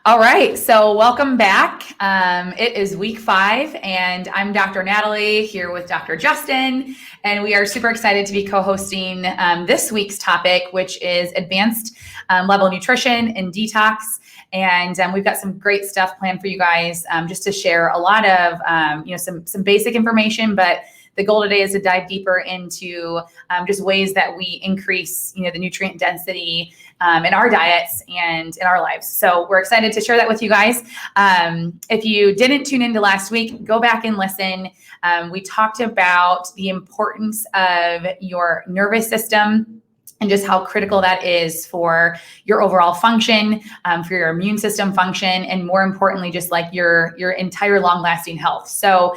All right, so welcome back. It is week 5, and I'm Dr. Natalie here with Dr. Justin, and we are super excited to be co-hosting this week's topic, which is advanced level nutrition and detox. And we've got some great stuff planned for you guys, just to share a lot of some basic information, but the goal today is to dive deeper into just ways that we increase, the nutrient density in our diets and in our lives. So we're excited to share that with you guys. If you didn't tune into last week, go back and listen. We talked about the importance of your nervous system and just how critical that is for your overall function, for your immune system function, and more importantly, just like your entire long-lasting health. So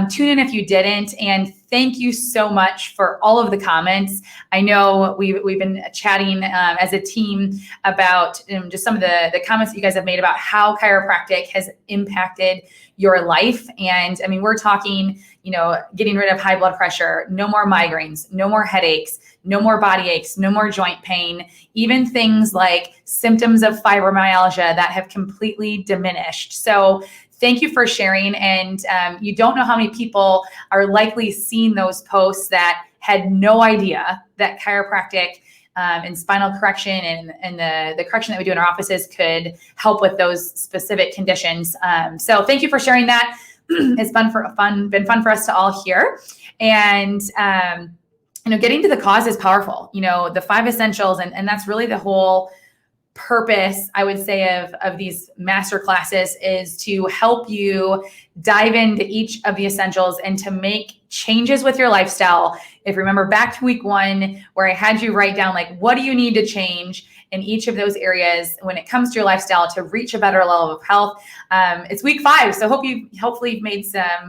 tune in if you didn't, and thank you so much for all of the comments. I know we've been chatting as a team about just some of the comments that you guys have made about how chiropractic has impacted your life. And I mean, we're talking, getting rid of high blood pressure, no more migraines, no more headaches, no more body aches, no more joint pain, even things like symptoms of fibromyalgia that have completely diminished. So thank you for sharing. And you don't know how many people are likely seeing those posts that had no idea that chiropractic and spinal correction and the correction that we do in our offices could help with those specific conditions. So thank you for sharing that. It's been fun for us to all hear. And getting to the cause is powerful. The 5 essentials, and that's really the whole purpose, I would say, of these master classes, is to help you dive into each of the essentials and to make changes with your lifestyle. If you remember back to week 1, where I had you write down, what do you need to change in each of those areas when it comes to your lifestyle to reach a better level of health. It's week 5, so hopefully you've made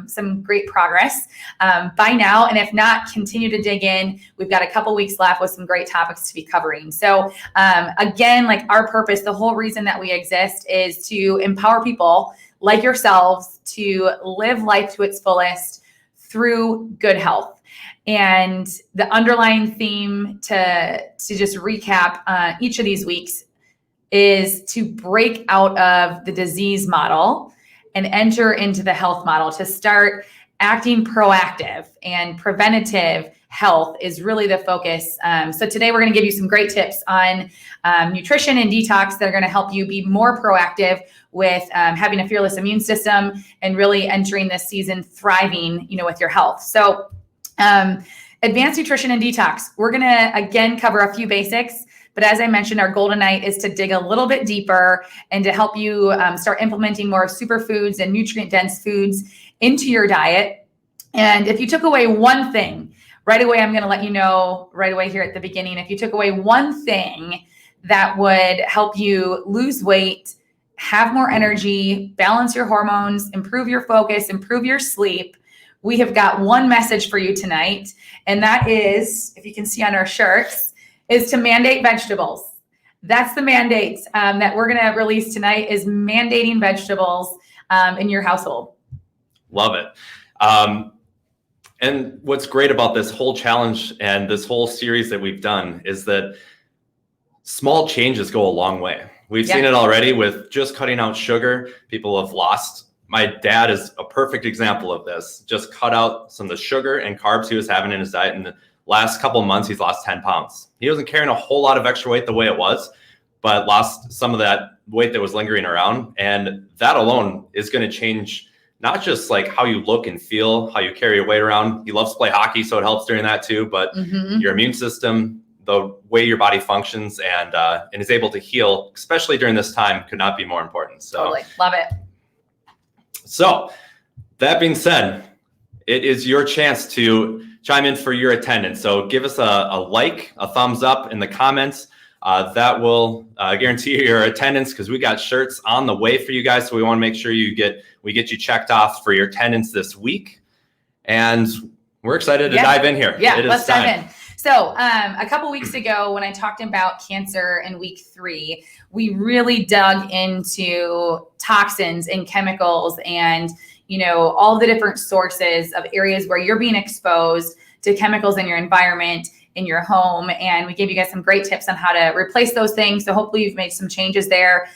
some great progress by now. And if not, continue to dig in. We've got a couple weeks left with some great topics to be covering. So again, our purpose, the whole reason that we exist, is to empower people like yourselves to live life to its fullest through good health. And the underlying theme, to just recap each of these weeks, is to break out of the disease model and enter into the health model, to start acting proactive, and preventative health is really the focus. So today we're going to give you some great tips on nutrition and detox that are going to help you be more proactive with having a fearless immune system and really entering this season thriving, with your health. So advanced nutrition and detox, we're going to again cover a few basics, but as I mentioned, our goal tonight is to dig a little bit deeper and to help you start implementing more superfoods and nutrient dense foods into your diet. And if you took away one thing, right away, I'm going to let you know right away here at the beginning, if you took away one thing that would help you lose weight, have more energy, balance your hormones, improve your focus, improve your sleep, we have got one message for you tonight, and that is, if you can see on our shirts, is to mandate vegetables. That's the mandate that we're going to release tonight, is mandating vegetables in your household. Love it. And what's great about this whole challenge and this whole series that we've done is that small changes go a long way. We've seen it already with just cutting out sugar. People have lost. My dad is a perfect example of this. Just cut out some of the sugar and carbs he was having in his diet. In the last couple of months, he's lost 10 pounds. He wasn't carrying a whole lot of extra weight the way it was, but lost some of that weight that was lingering around. And that alone is going to change not just how you look and feel, how you carry your weight around. He loves to play hockey, so it helps during that too. But your immune system, the way your body functions and is able to heal, especially during this time, could not be more important. So totally love it. So that being said, it is your chance to chime in for your attendance. So give us a like, a thumbs up in the comments. That will guarantee your attendance, because we got shirts on the way for you guys. So we want to make sure we get you checked off for your attendance this week. And we're excited to dive in here. Yeah, let's dive in. So a couple weeks ago, when I talked about cancer in week 3, we really dug into toxins and chemicals and, all the different sources of areas where you're being exposed to chemicals in your environment in your home. And we gave you guys some great tips on how to replace those things. So hopefully you've made some changes there.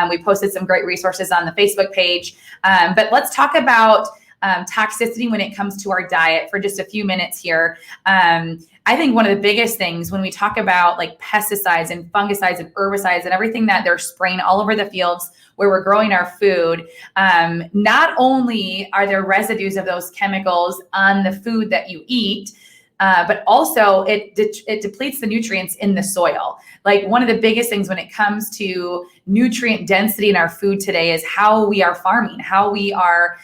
We posted some great resources on the Facebook page. But let's talk about toxicity when it comes to our diet for just a few minutes here. I think one of the biggest things when we talk about like pesticides and fungicides and herbicides and everything that they're spraying all over the fields where we're growing our food, not only are there residues of those chemicals on the food that you eat, but also it depletes the nutrients in the soil. Like one of the biggest things when it comes to nutrient density in our food today is how we are farming, how we are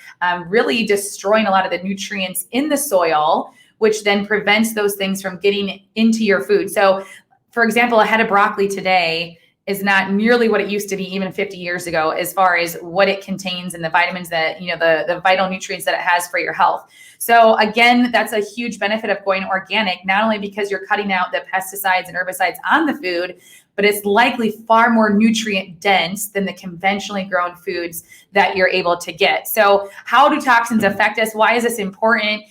really destroying a lot of the nutrients in the soil, which then prevents those things from getting into your food. So for example, a head of broccoli today is not nearly what it used to be even 50 years ago, as far as what it contains and the vitamins that, the vital nutrients that it has for your health. So again, that's a huge benefit of going organic, not only because you're cutting out the pesticides and herbicides on the food, but it's likely far more nutrient dense than the conventionally grown foods that you're able to get. So how do toxins affect us? Why is this important?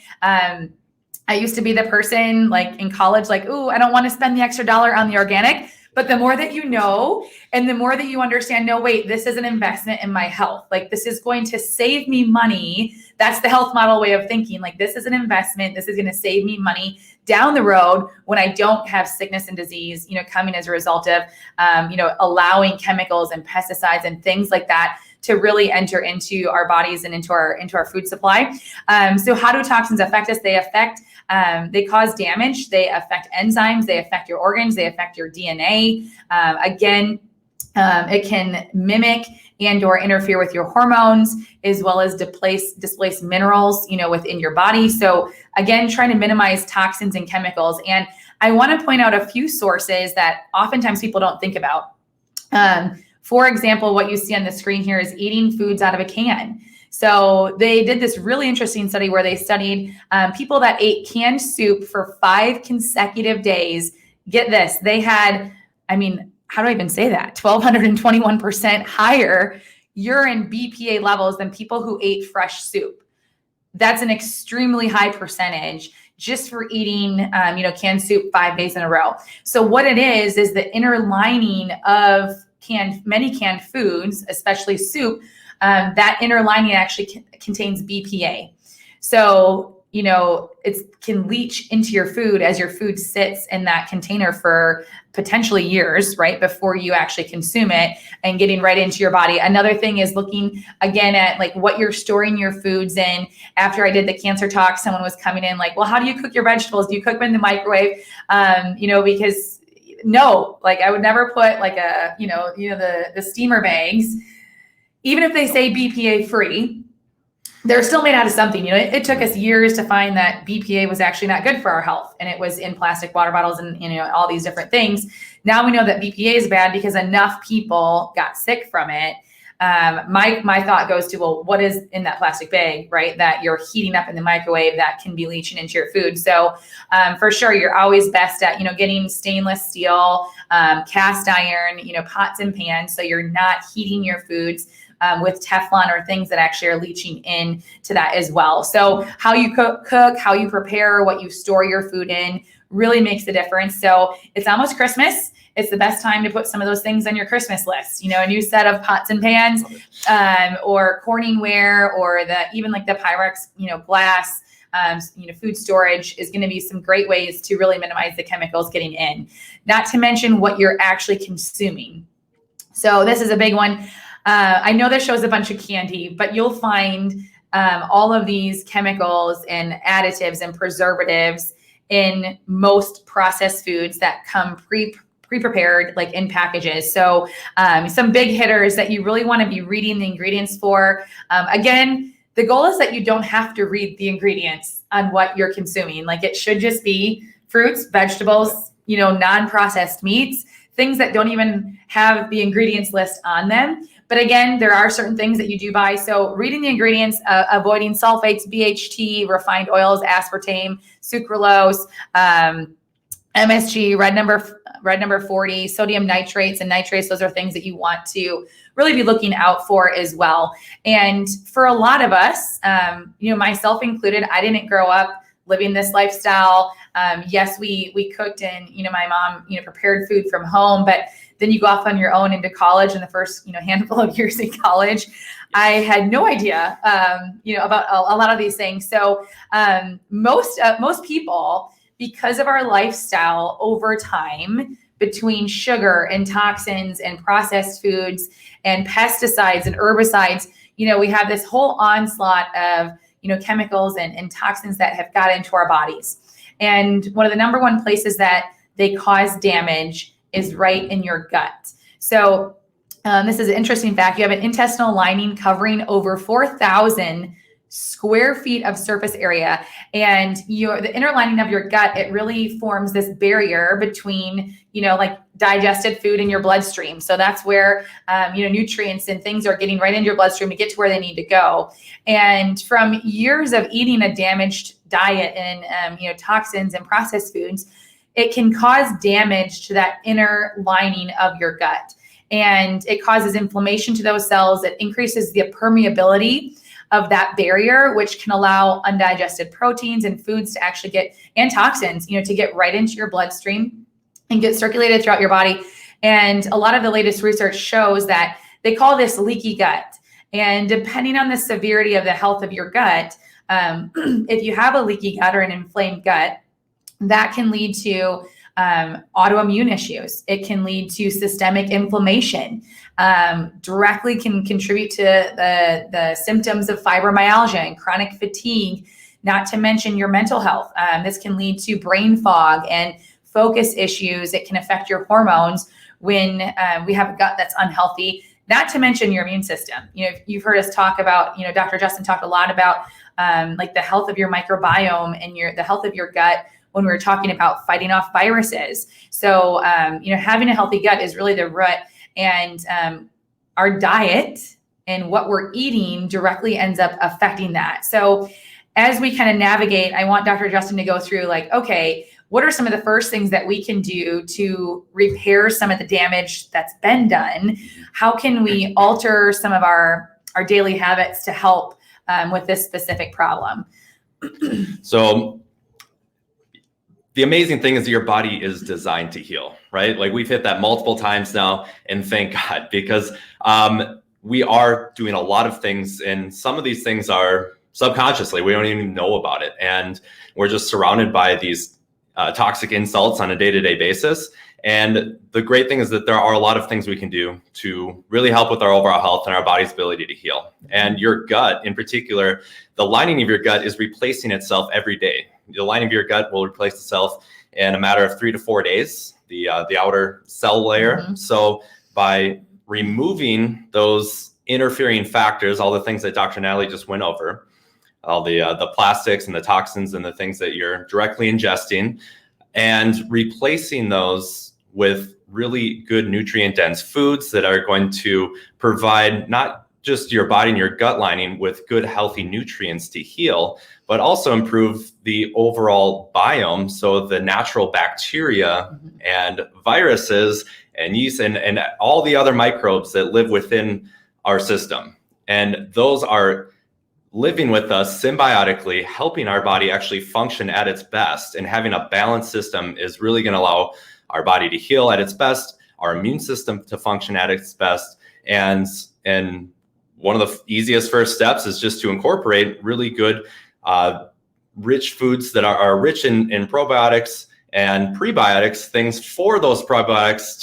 I used to be the person like in college, like, ooh, I don't want to spend the extra dollar on the organic. But the more that you know, and the more that you understand, no, wait, this is an investment in my health. Like this is going to save me money. That's the health model way of thinking. Like this is an investment. This is going to save me money down the road when I don't have sickness and disease, coming as a result of, allowing chemicals and pesticides and things like that to really enter into our bodies and into our food supply. So how do toxins affect us? They cause damage. They affect enzymes. They affect your organs. They affect your DNA. It can mimic and or interfere with your hormones, as well as displace minerals, within your body. So again, trying to minimize toxins and chemicals. And I want to point out a few sources that oftentimes people don't think about. For example, what you see on the screen here is eating foods out of a can. So they did this really interesting study where they studied people that ate canned soup for 5 consecutive days. Get this, they had, how do I even say that? 1,221% higher urine BPA levels than people who ate fresh soup. That's an extremely high percentage just for eating, canned soup 5 days in a row. So what it is the inner lining of many canned foods, especially soup, that inner lining actually contains BPA. So, it can leach into your food as your food sits in that container for potentially years, right, before you actually consume it and getting right into your body. Another thing is looking again at like what you're storing your foods in. After I did the cancer talk, someone was coming in like, well, how do you cook your vegetables? Do you cook them in the microwave? Because no, like I would never put like the steamer bags, even if they say BPA free, they're still made out of something. It took us years to find that BPA was actually not good for our health, and it was in plastic water bottles and all these different things. Now we know that BPA is bad because enough people got sick from it. My thought goes to, well, what is in that plastic bag, right? That you're heating up in the microwave that can be leaching into your food. So for sure, you're always best at, getting stainless steel, cast iron, pots and pans. So you're not heating your foods with Teflon or things that actually are leaching in to that as well. So how you cook, how you prepare, what you store your food in really makes a difference. So it's almost Christmas. It's the best time to put some of those things on your Christmas list. A new set of pots and pans, or Corningware, or even like the Pyrex, glass, food storage is going to be some great ways to really minimize the chemicals getting in. Not to mention what you're actually consuming. So this is a big one. I know this shows a bunch of candy, but you'll find all of these chemicals and additives and preservatives in most processed foods that come pre-prepared, like in packages. So some big hitters that you really want to be reading the ingredients for. Again, the goal is that you don't have to read the ingredients on what you're consuming. Like it should just be fruits, vegetables, non-processed meats, things that don't even have the ingredients list on them. But again, there are certain things that you do buy. So reading the ingredients, avoiding sulfates, BHT, refined oils, aspartame, sucralose, MSG, red number 40, sodium nitrates and nitrates. Those are things that you want to really be looking out for as well. And for a lot of us, myself included, I didn't grow up living this lifestyle. Yes, we cooked and, my mom, prepared food from home, but then you go off on your own into college, in the first, handful of years in college, I had no idea, about a lot of these things. So most people, because of our lifestyle over time, between sugar and toxins and processed foods and pesticides and herbicides, we have this whole onslaught of, chemicals and toxins that have got into our bodies. And one of the number one places that they cause damage is right in your gut. So this is an interesting fact. You have an intestinal lining covering over 4,000 square feet of surface area. And the inner lining of your gut, it really forms this barrier between, like digested food in your bloodstream. So that's where, nutrients and things are getting right into your bloodstream to get to where they need to go. And from years of eating a damaged diet and, toxins and processed foods, it can cause damage to that inner lining of your gut. And it causes inflammation to those cells. It increases the permeability of that barrier, which can allow undigested proteins and foods to actually and toxins, to get right into your bloodstream and get circulated throughout your body. And a lot of the latest research shows that they call this leaky gut. And depending on the severity of the health of your gut, if you have a leaky gut or an inflamed gut, that can lead to autoimmune issues. It can lead to systemic inflammation, directly can contribute to the symptoms of fibromyalgia and chronic fatigue, not to mention your mental health. This can lead to brain fog and focus issues. It can affect your hormones when we have a gut that's unhealthy, not to mention your immune system. You've heard us talk about, Dr. Justin talked a lot about like the health of your microbiome and the health of your gut when we were talking about fighting off viruses. So, having a healthy gut is really the root, and our diet and what we're eating directly ends up affecting that. So as we kind of navigate, I want Dr. Justin to go through like, okay, what are some of the first things that we can do to repair some of the damage that's been done? How can we alter some of our daily habits to help with this specific problem? So the amazing thing is your body is designed to heal, right? Like we've hit that multiple times now, and thank God, because we are doing a lot of things, and some of these things are subconsciously, we don't even know about it. And we're just surrounded by these toxic insults on a day-to-day basis. And the great thing is that there are a lot of things we can do to really help with our overall health and our body's ability to heal. And your gut in particular, the lining of your gut is replacing itself every day. The lining of your gut will replace itself in a matter of 3 to 4 days, the outer cell layer. Mm-hmm. So by removing those interfering factors, all the things that Dr. Natalie just went over, all the plastics and the toxins and the things that you're directly ingesting, and replacing those with really good nutrient dense foods that are going to provide not just your body and your gut lining with good healthy nutrients to heal, but also improve the overall biome. So the natural bacteria and viruses and yeast and all the other microbes that live within our system. And those are living with us symbiotically, helping our body actually function at its best. And having a balanced system is really going to allow our body to heal at its best, our immune system to function at its best. And one of the easiest first steps is just to incorporate really good, rich foods that are rich in probiotics and prebiotics, things for those probiotics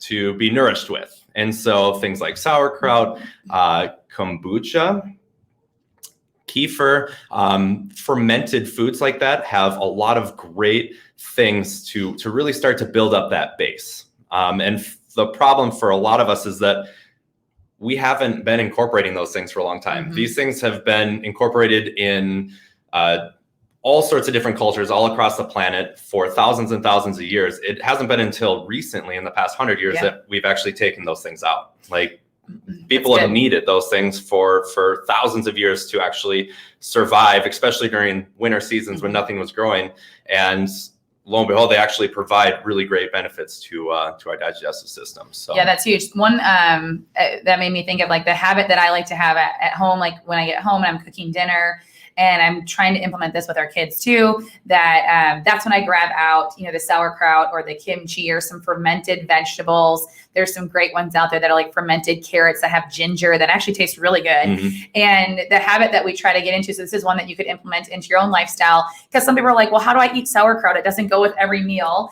to be nourished with. And so things like sauerkraut, kombucha, kefir, fermented foods like that have a lot of great things to really start to build up that base. And the problem for a lot of us is that we haven't been incorporating those things for a long time. Mm-hmm. These things have been incorporated in all sorts of different cultures all across the planet for thousands and thousands of years. It hasn't been until recently in the past 100 years that we've actually taken those things out. Like people have needed those things for thousands of years to actually survive, especially during winter seasons when nothing was growing. And lo and behold, they actually provide really great benefits to our digestive system. So yeah, that's huge. One that made me think of like the habit that I like to have at home, like when I get home and I'm cooking dinner and I'm trying to implement this with our kids too, that that's when I grab out, the sauerkraut or the kimchi or some fermented vegetables. There's some great ones out there that are like fermented carrots that have ginger that actually taste really good. And the habit that we try to get into, so this is one that you could implement into your own lifestyle, because some people are like, well, how do I eat sauerkraut? It doesn't go with every meal.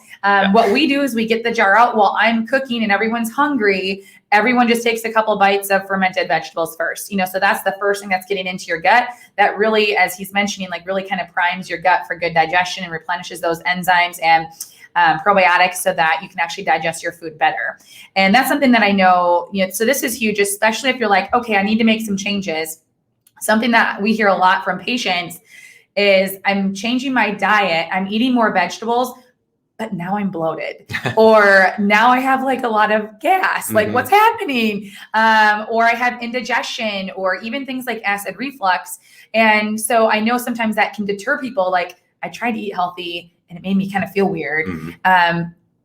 What we do is we get the jar out while I'm cooking and everyone's hungry. Everyone just takes a couple bites of fermented vegetables first, so that's the first thing that's getting into your gut. That really, as he's mentioning, like really kind of primes your gut for good digestion and replenishes those enzymes and probiotics so that you can actually digest your food better. And that's something that I know, so this is huge, especially if you're like, okay, I need to make some changes. Something that we hear a lot from patients is I'm changing my diet. I'm eating more vegetables, but now I'm bloated, or now I have like a lot of gas, like what's happening? Or I have indigestion, or even things like acid reflux. And so I know sometimes that can deter people. Like, I tried to eat healthy and it made me kind of feel weird.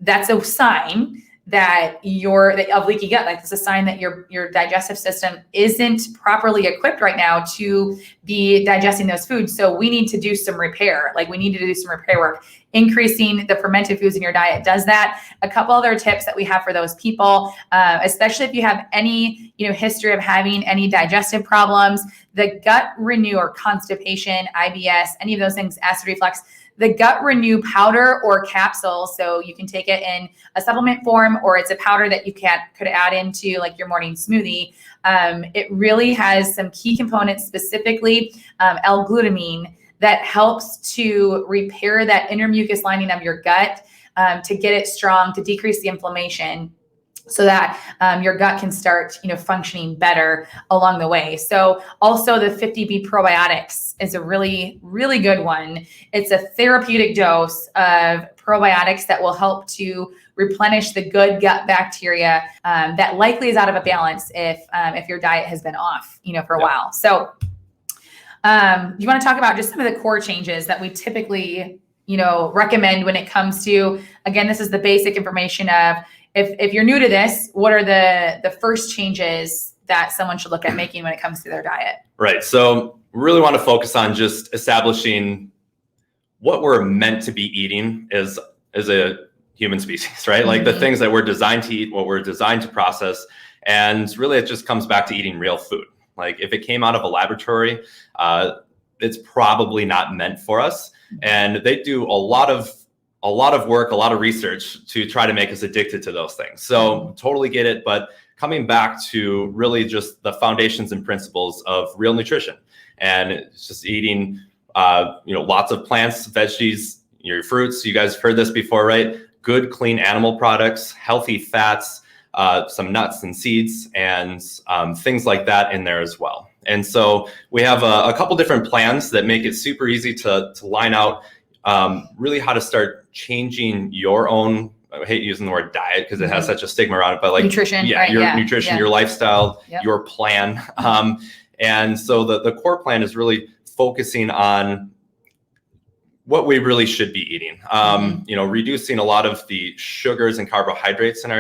That's a sign that of leaky gut. Like, it's a sign that your digestive system isn't properly equipped right now to be digesting those foods. So we need to do some repair. Like, we need to do some repair work. Increasing the fermented foods in your diet does that. A couple other tips that we have for those people, especially if you have any, history of having any digestive problems, the gut renew or constipation, IBS, any of those things, acid reflux, the gut renew powder or capsule. So you can take it in a supplement form, or it's a powder that you could add into like your morning smoothie. It really has some key components, specifically L-glutamine, that helps to repair that inner mucus lining of your gut, to get it strong, to decrease the inflammation, so that your gut can start, functioning better along the way. So also the 50B probiotics is a really, really good one. It's a therapeutic dose of probiotics that will help to replenish the good gut bacteria that likely is out of a balance if your diet has been off, for a while. So you want to talk about just some of the core changes that we typically, recommend when it comes to, again, this is the basic information of, if you're new to this, what are the first changes that someone should look at making when it comes to their diet? Right. So we really want to focus on just establishing what we're meant to be eating as a human species, right? Like the things that we're designed to eat, what we're designed to process. And really, it just comes back to eating real food. Like, if it came out of a laboratory, it's probably not meant for us. And they do a lot of work, a lot of research to try to make us addicted to those things. So totally get it. But coming back to really just the foundations and principles of real nutrition, and it's just eating, lots of plants, veggies, your fruits. You guys have heard this before, right? Good, clean animal products, healthy fats, some nuts and seeds, and things like that in there as well. And so we have a couple different plans that make it super easy to line out really how to start changing your own, I hate using the word diet because it has such a stigma around it, but like nutrition, nutrition, your lifestyle, your plan. And so the core plan is really focusing on what we really should be eating. Reducing a lot of the sugars and carbohydrates in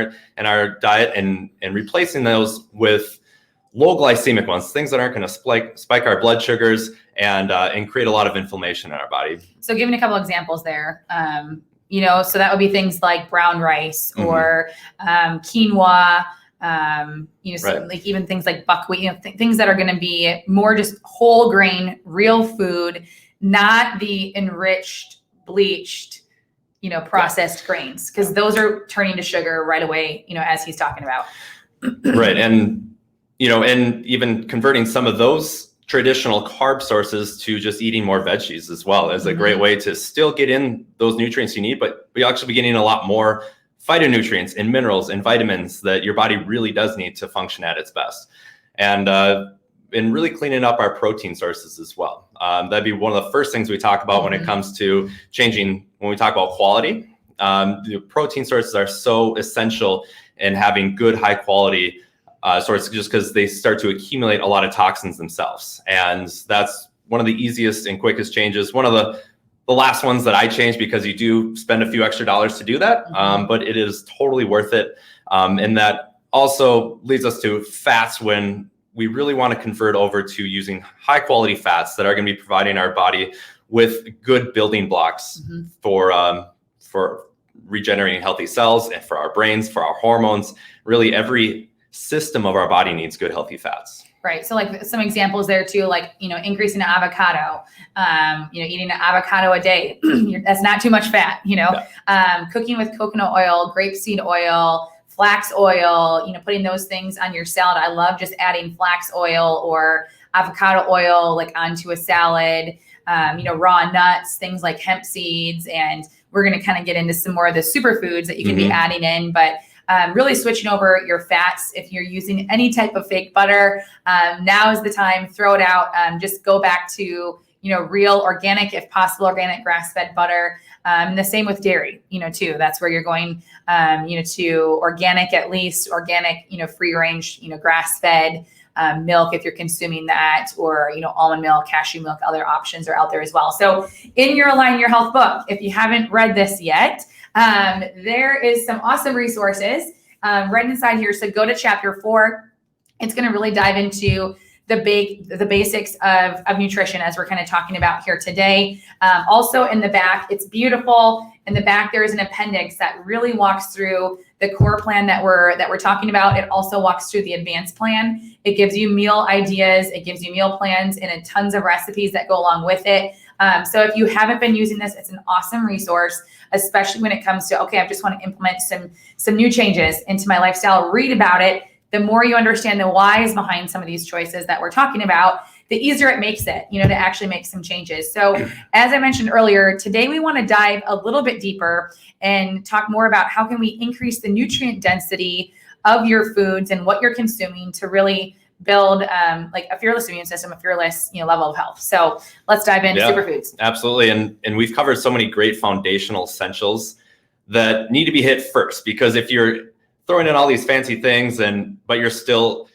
our diet, and replacing those with low glycemic ones, things that aren't going to spike our blood sugars and create a lot of inflammation in our body. So giving a couple examples there, so that would be things like brown rice or quinoa, right. Like even things like buckwheat, things that are going to be more just whole grain, real food, not the enriched, bleached, processed grains, because those are turning to sugar right away, as he's talking about. Right. And even converting some of those traditional carb sources to just eating more veggies as well is a great way to still get in those nutrients you need, but we actually be getting a lot more phytonutrients and minerals and vitamins that your body really does need to function at its best. And really cleaning up our protein sources as well. That'd be one of the first things we talk about when it comes to changing, when we talk about quality. The protein sources are so essential in having good, high quality sources, just because they start to accumulate a lot of toxins themselves. And that's one of the easiest and quickest changes. One of the last ones that I changed, because you do spend a few extra dollars to do that, but it is totally worth it. And that also leads us to fats. When we really want to convert over to using high quality fats that are going to be providing our body with good building blocks for regenerating healthy cells and for our brains, for our hormones. Really, every system of our body needs good, healthy fats. Right. So like some examples there too, like, increasing avocado, eating an avocado a day, that's not too much fat, cooking with coconut oil, grapeseed oil, flax oil, putting those things on your salad. I love just adding flax oil or avocado oil, like onto a salad, raw nuts, things like hemp seeds. And we're going to kind of get into some more of the superfoods that you can be adding in, but really switching over your fats. If you're using any type of fake butter, now is the time, throw it out. Just go back to, real organic, if possible, organic grass-fed butter. And the same with dairy, too. That's where you're going, to organic, at least organic, free range, grass-fed milk if you're consuming that, or, almond milk, cashew milk, other options are out there as well. So in your Align Your Health book, if you haven't read this yet, there is some awesome resources right inside here. So go to chapter 4. It's going to really dive into the basics of nutrition, as we're kind of talking about here today. Also in the back, it's beautiful. In the back, there is an appendix that really walks through the core plan that we're talking about. It also walks through the advanced plan. It gives you meal ideas. It gives you meal plans and tons of recipes that go along with it. So if you haven't been using this, it's an awesome resource, especially when it comes to, okay, I just want to implement some new changes into my lifestyle. Read about it. The more you understand the whys behind some of these choices that we're talking about, the easier it makes it, to actually make some changes. So as I mentioned earlier, today we want to dive a little bit deeper and talk more about how can we increase the nutrient density of your foods and what you're consuming to really build like a fearless immune system, a fearless level of health. So let's dive into superfoods. Absolutely. And we've covered so many great foundational essentials that need to be hit first, because if you're throwing in all these fancy things but you're still,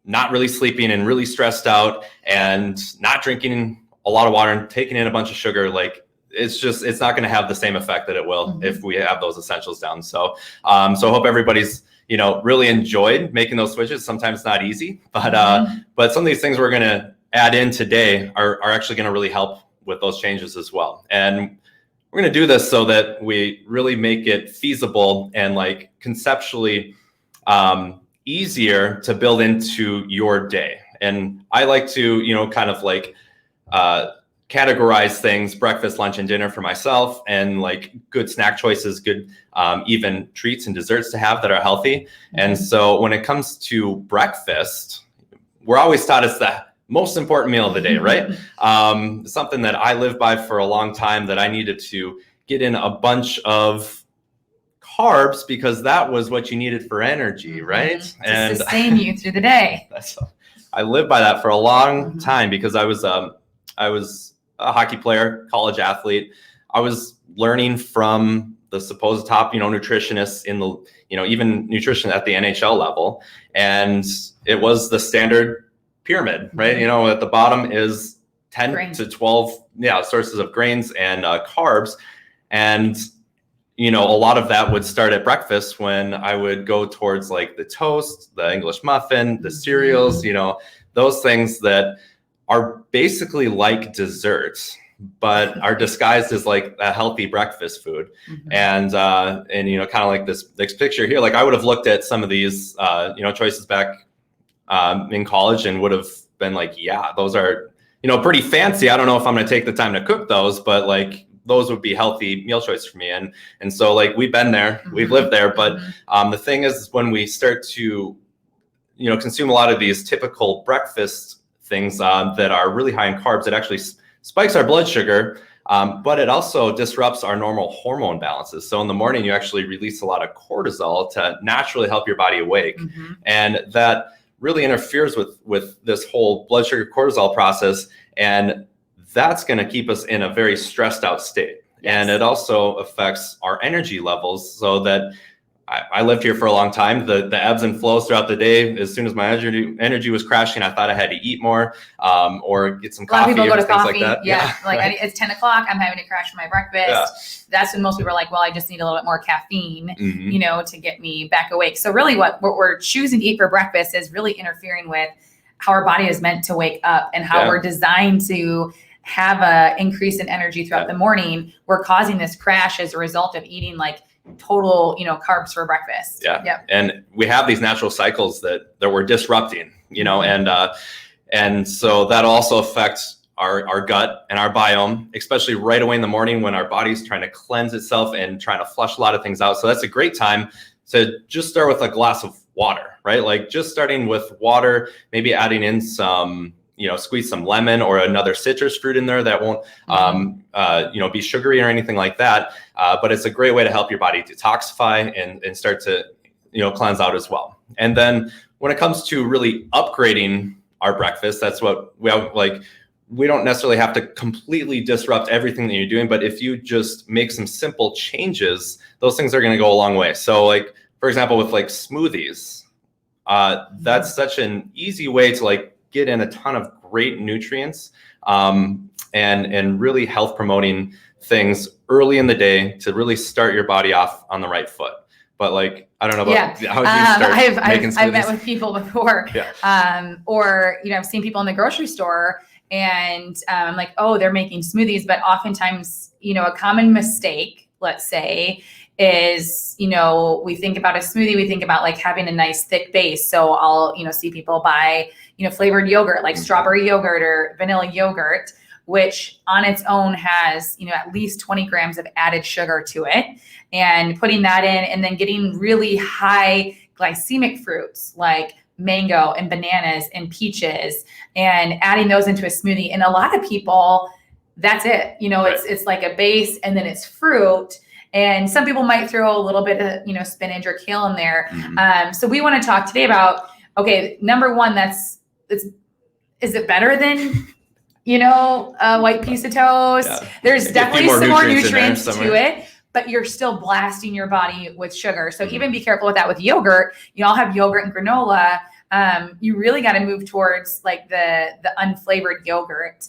not really sleeping and really stressed out and not drinking a lot of water and taking in a bunch of sugar, like it's not going to have the same effect that it will if we have those essentials down. So I hope everybody's really enjoyed making those switches. Sometimes not easy, but some of these things we're going to add in today are actually going to really help with those changes as well. And we're going to do this so that we really make it feasible and like conceptually easier to build into your day. And I like to, kind of like categorize things, breakfast, lunch, and dinner for myself, and like good snack choices, good even treats and desserts to have that are healthy. And so when it comes to breakfast, we're always taught it's the most important meal of the day, right? Something that I lived by for a long time, that I needed to get in a bunch of carbs because that was what you needed for energy, right? To sustain you through the day. I lived by that for a long time because I was a hockey player, college athlete. I was learning from the supposed top, nutritionists in the, even nutrition at the NHL level. And it was the standard pyramid, right? At the bottom is 10 to 12 sources of grains and carbs. And, a lot of that would start at breakfast when I would go towards like the toast, the English muffin, the cereals, those things that are basically like desserts, but are disguised as like a healthy breakfast food. And kind of like this picture here, like I would have looked at some of these, choices back in college and would have been like, yeah, those are, pretty fancy. I don't know if I'm going to take the time to cook those, but like those would be healthy meal choices for me. And so like we've been there, we've lived there. But the thing is, when we start to, consume a lot of these typical breakfast things that are really high in carbs, it actually spikes our blood sugar, but it also disrupts our normal hormone balances. So in the morning, you actually release a lot of cortisol to naturally help your body awake. And that really interferes with this whole blood sugar cortisol process. And that's going to keep us in a very stressed out state. And it also affects our energy levels, so that I lived here for a long time. The ebbs and flows throughout the day. As soon as my energy was crashing, I thought I had to eat more, or get some coffee. A lot of people go to things coffee. Like that. Yeah. Like it's 10 o'clock. I'm having to crash my breakfast. That's when most people are like, well, I just need a little bit more caffeine, to get me back awake. So really what we're choosing to eat for breakfast is really interfering with how our body is meant to wake up and how we're designed to have a increase in energy throughout the morning. We're causing this crash as a result of eating like total, carbs for breakfast. Yeah. Yep. And we have these natural cycles that we're disrupting, and so that also affects our gut and our biome, especially right away in the morning when our body's trying to cleanse itself and trying to flush a lot of things out. So that's a great time to just start with a glass of water, right? Like just starting with water, maybe adding in some, squeeze some lemon or another citrus fruit in there that won't, be sugary or anything like that. But it's a great way to help your body detoxify and start to, cleanse out as well. And then when it comes to really upgrading our breakfast, that's what we have, like, we don't necessarily have to completely disrupt everything that you're doing, but if you just make some simple changes, those things are going to go a long way. So like, for example, with like smoothies, that's such an easy way to like get in a ton of great nutrients, and really health promoting things early in the day to really start your body off on the right foot. But like, I don't know about how would you start making smoothies? I've met with people before, or, I've seen people in the grocery store and I'm like, oh, they're making smoothies. But oftentimes, a common mistake, let's say, is, we think about a smoothie, we think about like having a nice thick base. So I'll, see people buy, flavored yogurt, like strawberry yogurt or vanilla yogurt, which on its own has, at least 20 grams of added sugar to it, and putting that in and then getting really high glycemic fruits like mango and bananas and peaches and adding those into a smoothie. And a lot of people, that's it. It's like a base and then it's fruit. And some people might throw a little bit of, spinach or kale in there. So we want to talk today about, okay, number one, is it better than, a white piece of toast? Yeah. There's definitely some more nutrients to it, but you're still blasting your body with sugar. So even be careful with that with yogurt. You all have yogurt and granola. You really got to move towards like the unflavored yogurt.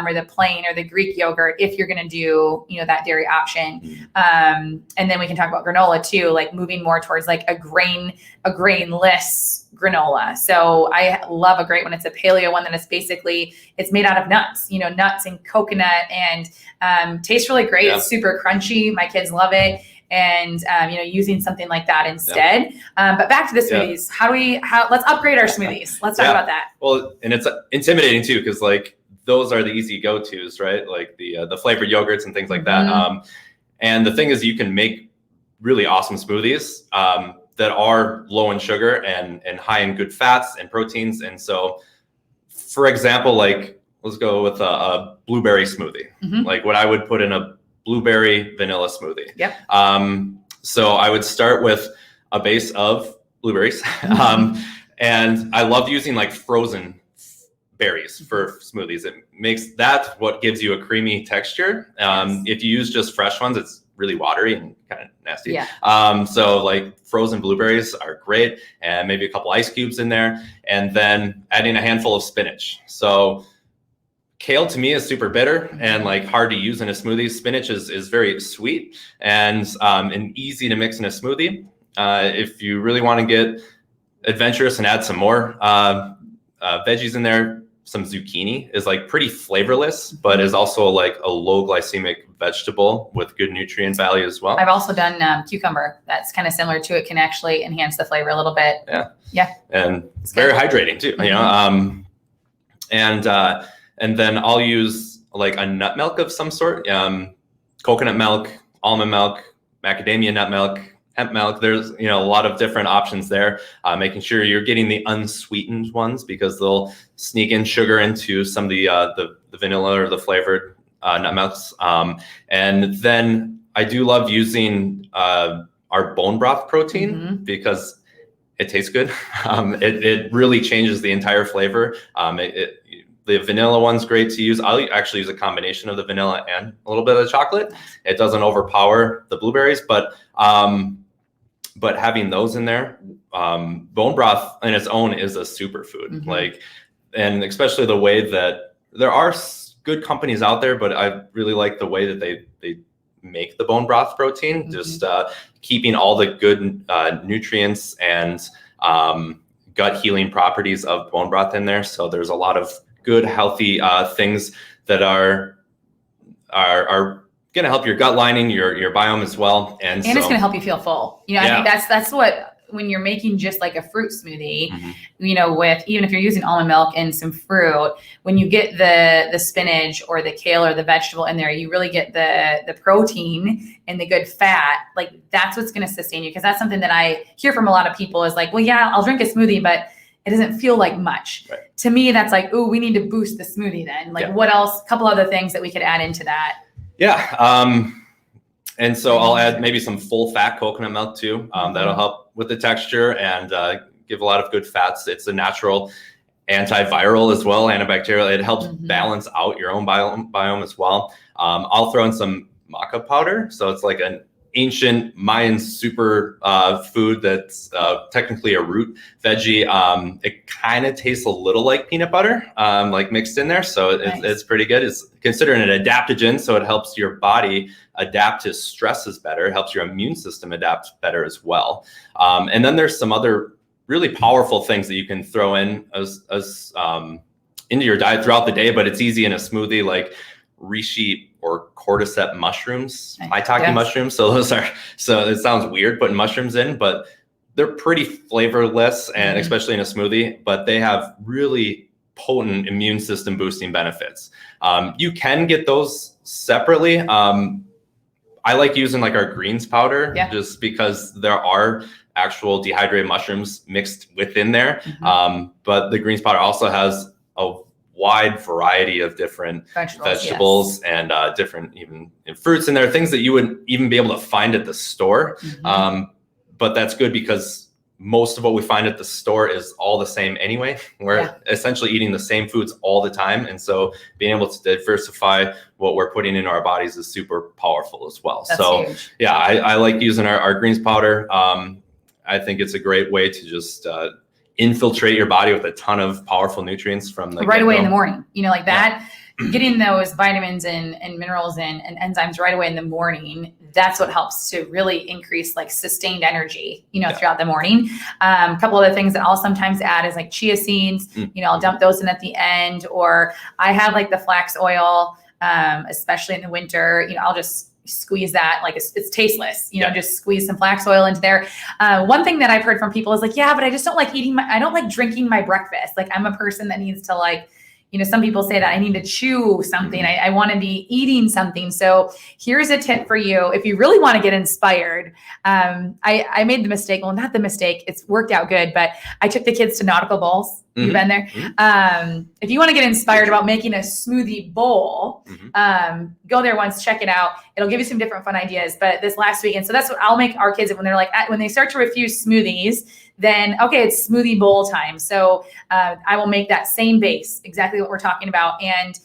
Or the plain or the Greek yogurt, if you're going to do, that dairy option. And then we can talk about granola too, like moving more towards like a grainless granola. So I love a great one. It's a paleo one that is basically, it's made out of nuts, nuts and coconut, and tastes really great. Yeah. It's super crunchy. My kids love it. And, using something like that instead. Yeah. But back to the smoothies. Let's upgrade our smoothies. Let's talk about that. Well, and it's intimidating too, because like, those are the easy go-tos, right? Like the flavored yogurts and things like that. And the thing is, you can make really awesome smoothies that are low in sugar and high in good fats and proteins. And so, for example, like let's go with a blueberry smoothie, like what I would put in a blueberry vanilla smoothie. Yep. So I would start with a base of blueberries, and I love using like frozen berries for smoothies. It makes that what gives you a creamy texture. If you use just fresh ones, it's really watery and kind of nasty. Yeah. So like frozen blueberries are great, and maybe a couple ice cubes in there, and then adding a handful of spinach. So kale to me is super bitter and like hard to use in a smoothie. Spinach is very sweet and easy to mix in a smoothie. If you really want to get adventurous and add some more veggies in there, some zucchini is like pretty flavorless, but is also like a low glycemic vegetable with good nutrient value as well. I've also done cucumber. That's kind of similar to it. Can actually enhance the flavor a little bit. Yeah. Yeah. And it's very hydrating too, and then I'll use like a nut milk of some sort, coconut milk, almond milk, macadamia nut milk, hemp milk. There's, a lot of different options there, making sure you're getting the unsweetened ones because they'll sneak in sugar into some of the vanilla or the flavored nut milks. And then I do love using our bone broth protein because it tastes good. It really changes the entire flavor. The vanilla one's great to use. I'll actually use a combination of the vanilla and a little bit of the chocolate. It doesn't overpower the blueberries, but but having those in there, bone broth in its own is a superfood. Like, and especially the way that there are good companies out there, but I really like the way that they make the bone broth protein, just keeping all the good nutrients and gut healing properties of bone broth in there. So there's a lot of good, healthy things that are going to help your gut lining, your biome as well. And so, it's going to help you feel full. I think that's what, when you're making just like a fruit smoothie, with, even if you're using almond milk and some fruit, when you get the spinach or the kale or the vegetable in there, you really get the protein and the good fat. Like, that's what's going to sustain you. Because that's something that I hear from a lot of people is like, well, yeah, I'll drink a smoothie, but it doesn't feel like much. Right. To me, that's like, oh, we need to boost the smoothie then. Like, what else? A couple other things that we could add into that. Yeah. And so I'll add maybe some full fat coconut milk too. That'll help with the texture and give a lot of good fats. It's a natural antiviral as well, antibacterial. It helps balance out your own biome as well. I'll throw in some maca powder. So it's like an ancient Mayan super food that's technically a root veggie. It kind of tastes a little like peanut butter, like mixed in there. So it's pretty good. It's considered an adaptogen, so it helps your body adapt to stresses better. It helps your immune system adapt better as well. And then there's some other really powerful things that you can throw in as into your diet throughout the day, but it's easy in a smoothie, like reishi or cordyceps mushrooms, maitake mushrooms. So it sounds weird putting mushrooms in, but they're pretty flavorless, and especially in a smoothie, but they have really potent immune system boosting benefits. You can get those separately. I like using like our greens powder just because there are actual dehydrated mushrooms mixed within there. But the greens powder also has a wide variety of different vegetables and different even fruits in there, things that you wouldn't even be able to find at the store. But that's good because most of what we find at the store is all the same anyway. We're essentially eating the same foods all the time. And so being able to diversify what we're putting in our bodies is super powerful as well. That's so huge. I like using our greens powder. I think it's a great way to just infiltrate your body with a ton of powerful nutrients from the right away in the morning, like that, getting those vitamins and minerals and enzymes right away in the morning. That's what helps to really increase like sustained energy, throughout the morning. A couple other things that I'll sometimes add is like chia seeds, I'll dump those in at the end, or I have like the flax oil, especially in the winter, I'll just squeeze that, like it's tasteless, just squeeze some flax oil into there. One thing that I've heard from people is like, but I just don't like I don't like drinking my breakfast. Like, I'm a person that needs to like, some people say that I need to chew something. I want to be eating something. So here's a tip for you. If you really want to get inspired, I made the mistake. Well, not the mistake. It's worked out good, but I took the kids to nautical bowls. You've been there. If you want to get inspired about making a smoothie bowl, go there once, check it out. It'll give you some different fun ideas. But this last weekend, so that's what I'll make our kids when they're like, when they start to refuse smoothies, then okay, it's smoothie bowl time. So I will make that same base, exactly what we're talking about. And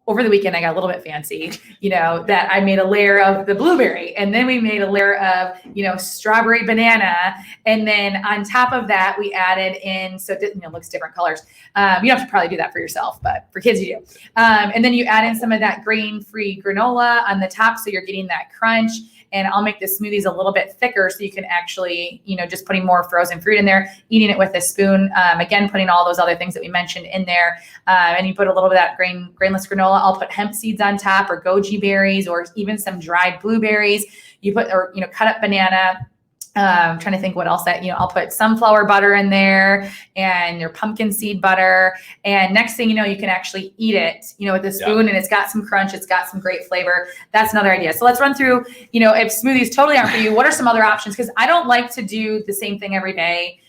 over the weekend, I got a little bit fancy, that I made a layer of the blueberry, and then we made a layer of, strawberry banana. And then on top of that, we added in, so it looks different colors. You have to probably do that for yourself, but for kids, you do. And then you add in some of that grain-free granola on the top, so you're getting that crunch. And I'll make the smoothies a little bit thicker so you can actually, just putting more frozen fruit in there, eating it with a spoon. Again, putting all those other things that we mentioned in there. And you put a little bit of that grainless granola. I'll put hemp seeds on top, or goji berries, or even some dried blueberries. You put, or, cut up banana. I'm trying to think what else that, I'll put sunflower butter in there and your pumpkin seed butter. And next thing you know, you can actually eat it, with a spoon, and it's got some crunch. It's got some great flavor. That's another idea. So let's run through, if smoothies totally aren't for you, what are some other options? Because I don't like to do the same thing every day,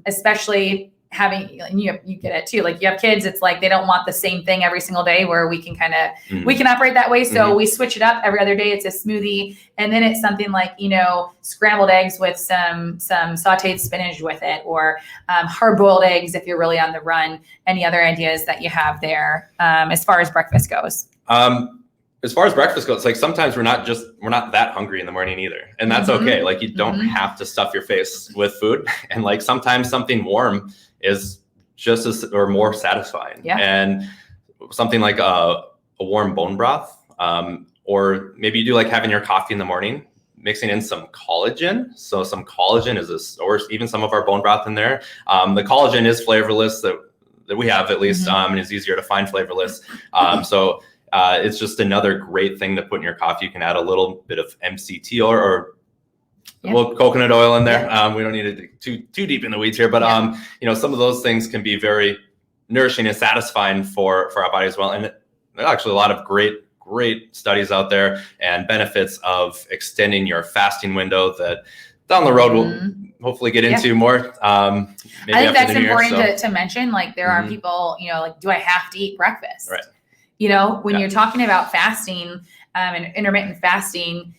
especially having, and you get it too. Like, you have kids, it's like they don't want the same thing every single day, where we can kind of, we can operate that way. So we switch it up every other day. It's a smoothie. And then it's something like, scrambled eggs with some sauteed spinach with it, or hard boiled eggs if you're really on the run. Any other ideas that you have there as far as breakfast goes? as far as breakfast goes, like sometimes we're not that hungry in the morning either. And that's okay. Like you don't have to stuff your face with food. And like sometimes something warm is just as or more satisfying. Yeah. And something like a warm bone broth, or maybe you do like having your coffee in the morning, mixing in some collagen. So some collagen is or even some of our bone broth in there. The collagen is flavorless that we have at least, and it's easier to find flavorless. So it's just another great thing to put in your coffee. You can add a little bit of MCT or coconut oil in there. We don't need to dig too deep in the weeds here, but some of those things can be very nourishing and satisfying for our body as well. And there are actually a lot of great studies out there and benefits of extending your fasting window that down the road we'll hopefully get into more. I think that's important to mention. Like there are people, like, do I have to eat breakfast? Right. When you're talking about fasting and intermittent fasting,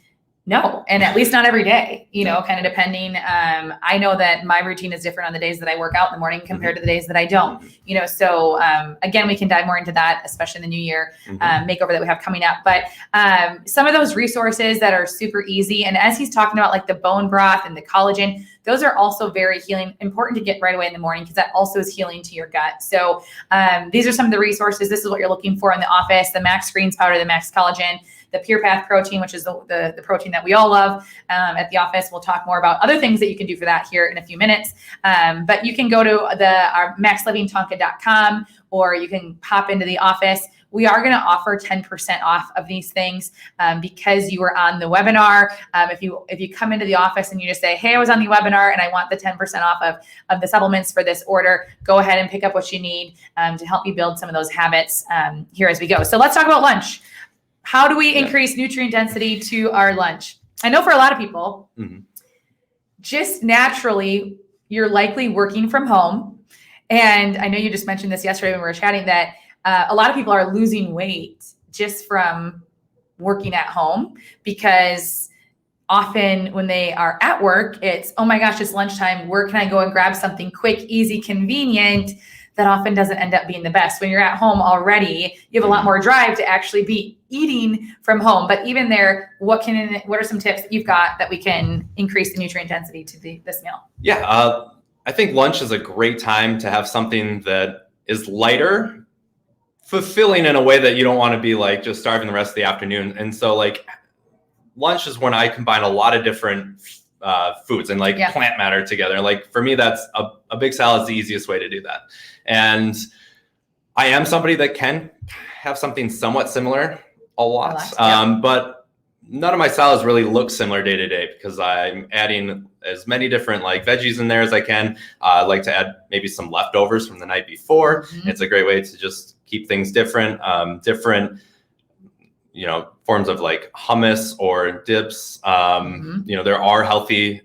no, and at least not every day, kind of depending. I know that my routine is different on the days that I work out in the morning compared to the days that I don't, so again, we can dive more into that, especially in the new year makeover that we have coming up. But some of those resources that are super easy. And as he's talking about like the bone broth and the collagen, those are also very healing, important to get right away in the morning because that also is healing to your gut. So these are some of the resources. This is what you're looking for in the office: the Max Greens powder, the Max Collagen, the Pure Path protein, which is the protein that we all love at the office. We'll talk more about other things that you can do for that here in a few minutes. But you can go to our maxlivingtonka.com, or you can pop into the office. We are going to offer 10% off of these things because you were on the webinar. If you come into the office and you just say, hey, I was on the webinar and I want the 10% off of the supplements for this order, go ahead and pick up what you need to help you build some of those habits here as we go. So let's talk about lunch. How do we increase nutrient density to our lunch? I know for a lot of people, just naturally, you're likely working from home. And I know you just mentioned this yesterday when we were chatting that a lot of people are losing weight just from working at home because often when they are at work, it's, oh my gosh, it's lunchtime. Where can I go and grab something quick, easy, convenient? That often doesn't end up being the best. When you're at home already, you have a lot more drive to actually be eating from home. But even there, what are some tips that you've got that we can increase the nutrient density to this meal? Yeah, I think lunch is a great time to have something that is lighter, fulfilling in a way that you don't want to be like just starving the rest of the afternoon. And so like lunch is when I combine a lot of different foods and like plant matter together. Like for me, that's a big salad is the easiest way to do that. And I am somebody that can have something somewhat similar a lot, but none of my salads really look similar day to day because I'm adding as many different like veggies in there as I can. I like to add maybe some leftovers from the night before. It's a great way to just keep things different, forms of like hummus or dips. There are healthy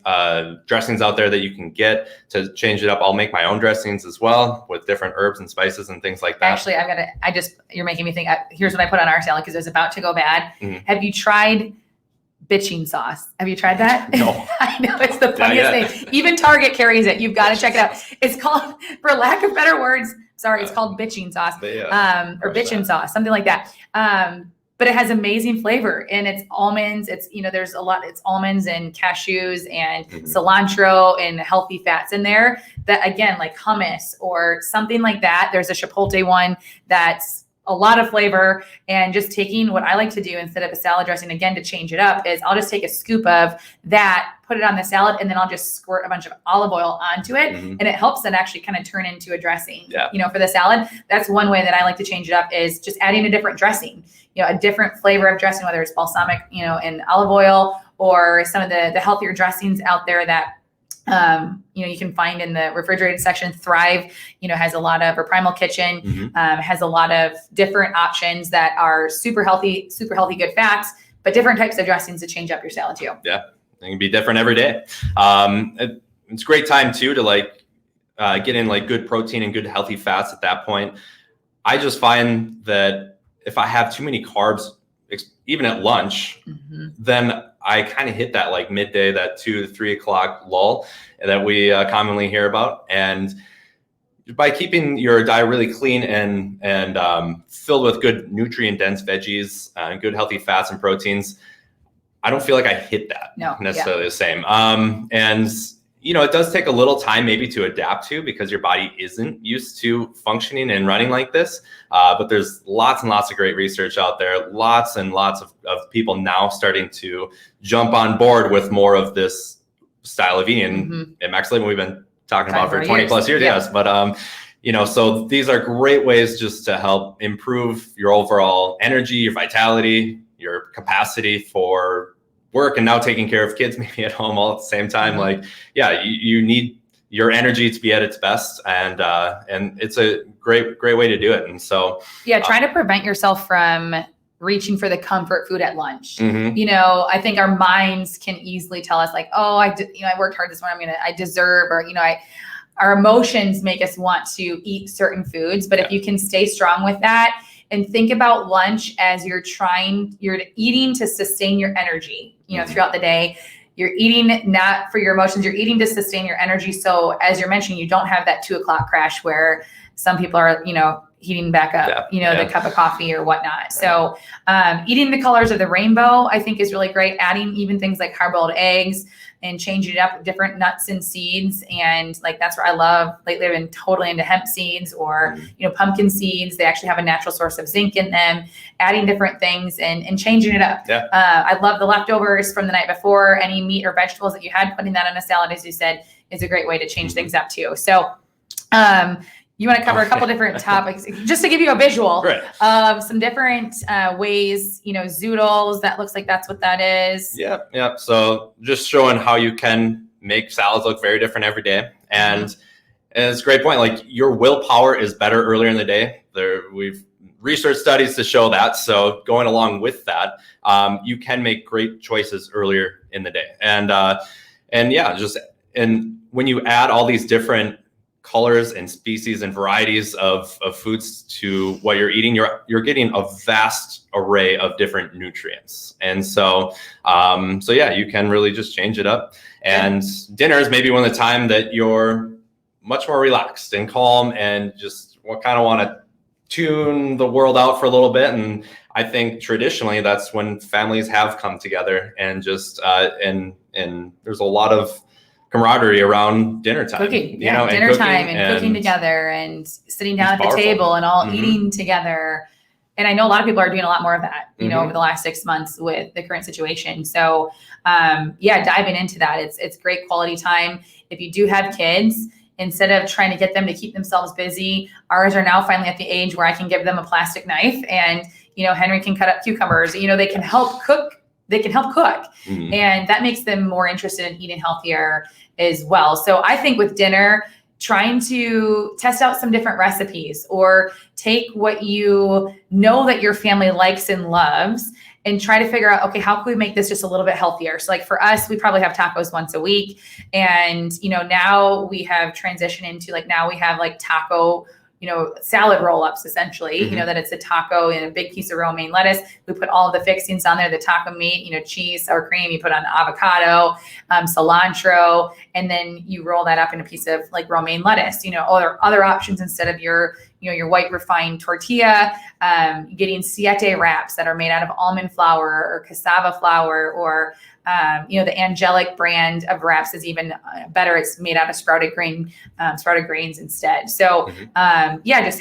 dressings out there that you can get to change it up. I'll make my own dressings as well with different herbs and spices and things like that. Actually, you're making me think, here's what I put on our salad because it was about to go bad. Have you tried bitching sauce? Have you tried that? No. I know, it's the funniest thing. Even Target carries it. You've got to check it out. It's called, for lack of better words, it's called bitching sauce or bitchin' sauce, something like that. But it has amazing flavor and it's almonds. It's, there's it's almonds and cashews and cilantro and healthy fats in there that, again, like hummus or something like that. There's a chipotle one that's a lot of flavor. And just taking what I like to do instead of a salad dressing, again, to change it up, is I'll just take a scoop of that, put it on the salad, and then I'll just squirt a bunch of olive oil onto it. And it helps it actually kind of turn into a dressing, for the salad. That's one way that I like to change it up, is just adding a different dressing, a different flavor of dressing, whether it's balsamic, and olive oil, or some of the healthier dressings out there that you can find in the refrigerated section. Thrive, has a lot of, or Primal Kitchen has a lot of different options that are super healthy, good fats, but different types of dressings to change up your salad too. Yeah, it can be different every day. It's a great time too to get in like good protein and good healthy fats at that point. I just find that if I have too many carbs, even at lunch, then I kind of hit that like midday, that 2 to 3 o'clock lull that we commonly hear about. And, by keeping your diet really clean and filled with good nutrient dense veggies, good healthy fats and proteins, I don't feel like I hit that necessarily the same. And it does take a little time maybe to adapt to, because your body isn't used to functioning and running like this. But there's lots and lots of great research out there, lots and lots of people now starting to jump on board with more of this style of eating. And Max Living, we've been talking about for 20 plus years. Yes. But, so these are great ways just to help improve your overall energy, your vitality, your capacity for work, and now taking care of kids maybe at home all at the same time. Like, you need your energy to be at its best, and it's a great way to do it. And so try to prevent yourself from reaching for the comfort food at lunch. I think our minds can easily tell us like, oh, I worked hard this morning, I deserve, or our emotions make us want to eat certain foods. But if you can stay strong with that and think about lunch as you're eating to sustain your energy, throughout the day. You're eating not for your emotions, you're eating to sustain your energy. So as you're mentioning, you don't have that 2:00 crash where some people are, heating back up, the cup of coffee or whatnot. Right. So eating the colors of the rainbow, I think, is really great. Adding even things like hard-boiled eggs and changing it up with different nuts and seeds. And like, that's what I love. Lately, I've been totally into hemp seeds or, pumpkin seeds. They actually have a natural source of zinc in them. Adding different things and changing it up. Yeah. I love the leftovers from the night before. Any meat or vegetables that you had, putting that on a salad, as you said, is a great way to change things up too. So, you want to cover a couple different topics just to give you a visual of some different ways, zoodles, that looks like that's what that is. Yeah. So just showing how you can make salads look very different every day. And it's a great point. Like, your willpower is better earlier in the day. We've research studies to show that. So going along with that, you can make great choices earlier in the day. And when you add all these different colors and species and varieties of foods to what you're eating, you're getting a vast array of different nutrients. And so you can really just change it up. And dinner is maybe one of the time that you're much more relaxed and calm and just kind of want to tune the world out for a little bit. And I think traditionally that's when families have come together and just and there's a lot of camaraderie around dinner time. Cooking, dinner time and cooking together and sitting down at the table and all eating together. And I know a lot of people are doing a lot more of that, over the last 6 months with the current situation. So, diving into that, it's great quality time. If you do have kids, instead of trying to get them to keep themselves busy, ours are now finally at the age where I can give them a plastic knife and, Henry can cut up cucumbers. They can help cook. And that makes them more interested in eating healthier as well. So I think with dinner, trying to test out some different recipes or take what you know that your family likes and loves and try to figure out, okay, how can we make this just a little bit healthier? So like for us, we probably have tacos once a week. And, now we have transitioned into now we have taco, salad roll-ups essentially, that it's a taco and a big piece of romaine lettuce. We put all of the fixings on there, the taco meat, cheese, sour cream, you put on avocado, cilantro, and then you roll that up in a piece of romaine lettuce, other options instead of your white refined tortilla, getting siete wraps that are made out of almond flour or cassava flour or, the Angelic brand of wraps is even better. It's made out of sprouted grains instead. So, just